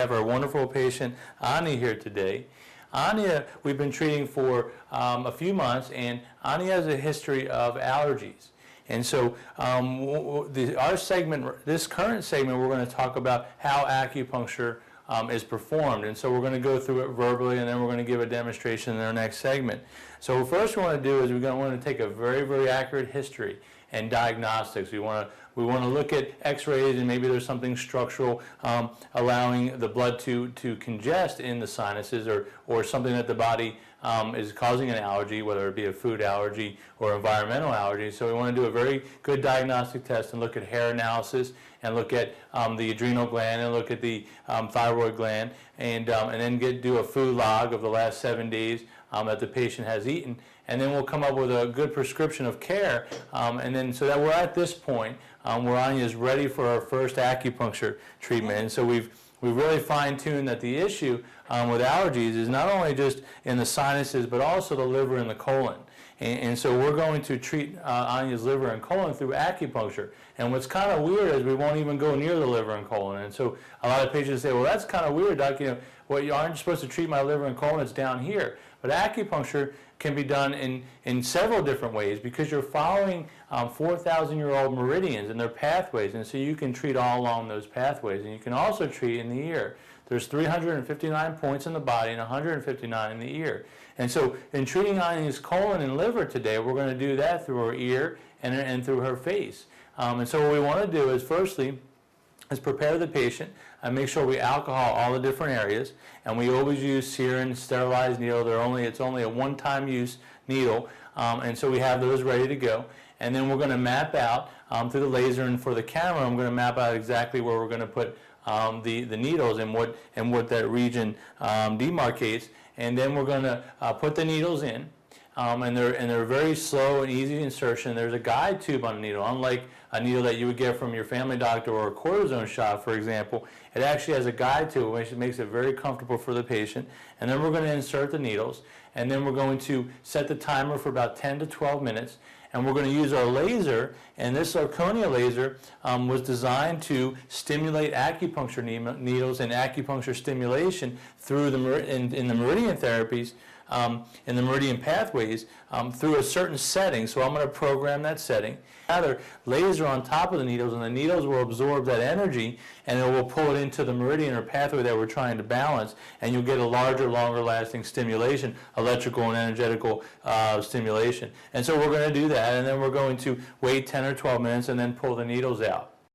Have our wonderful patient Anya here today. Anya, we've been treating for a few months, and Anya has a history of allergies. And so this current segment, we're going to talk about how acupuncture is performed. And so we're going to go through it verbally, and then we're going to give a demonstration in our next segment. So first we want to do is we're going to want to take a very, very accurate history and diagnostics. We want to look at x-rays, and maybe there's something structural allowing the blood to congest in the sinuses, or something that the body is causing an allergy, whether it be a food allergy or environmental allergy. So we want to do a very good diagnostic test and look at hair analysis, and look at the adrenal gland, and look at the thyroid gland, and then do a food log of the last 7 days that the patient has eaten, and then we'll come up with a good prescription of care, and then so that we're at this point where Anya is ready for our first acupuncture treatment. And so we've really fine-tuned that the issue with allergies is not only just in the sinuses, but also the liver and the colon. And so we're going to treat Anya's liver and colon through acupuncture. And what's kind of weird is we won't even go near the liver and colon. And so a lot of patients say, well, that's kind of weird, doc. Well, you aren't supposed to treat my liver and colon, it's down here. But acupuncture can be done in several different ways, because you're following 4,000-year-old meridians and their pathways. And so you can treat all along those pathways. And you can also treat in the ear. There's 359 points in the body and 159 in the ear. And so in treating Anya's colon and liver today, we're going to do that through her ear and through her face. And so what we want to do is, firstly, is prepare the patient and make sure we alcohol all the different areas. And we always use sarin sterilized needle. It's only a one-time use needle. And so we have those ready to go. And then we're going to map out through the laser, and for the camera, I'm going to map out exactly where we're going to put the needles and what that region demarcates. And then we're going to put the needles in, and they're very slow and easy insertion. There's a guide tube on the needle, unlike a needle that you would get from your family doctor or a cortisone shot, for example. It actually has a guide tube, which makes it very comfortable for the patient. And then we're going to insert the needles, and then we're going to set the timer for about 10 to 12 minutes. And we're going to use our laser, and this zirconia laser was designed to stimulate acupuncture needles and acupuncture stimulation through in the meridian therapies, in the meridian pathways, through a certain setting. So I'm going to program that setting. Another laser on top of the needles, and the needles will absorb that energy, and it will pull it into the meridian or pathway that we're trying to balance, and you'll get a larger, longer lasting stimulation, electrical and energetical stimulation. And so we're going to do that, and then we're going to wait 10 or 12 minutes and then pull the needles out.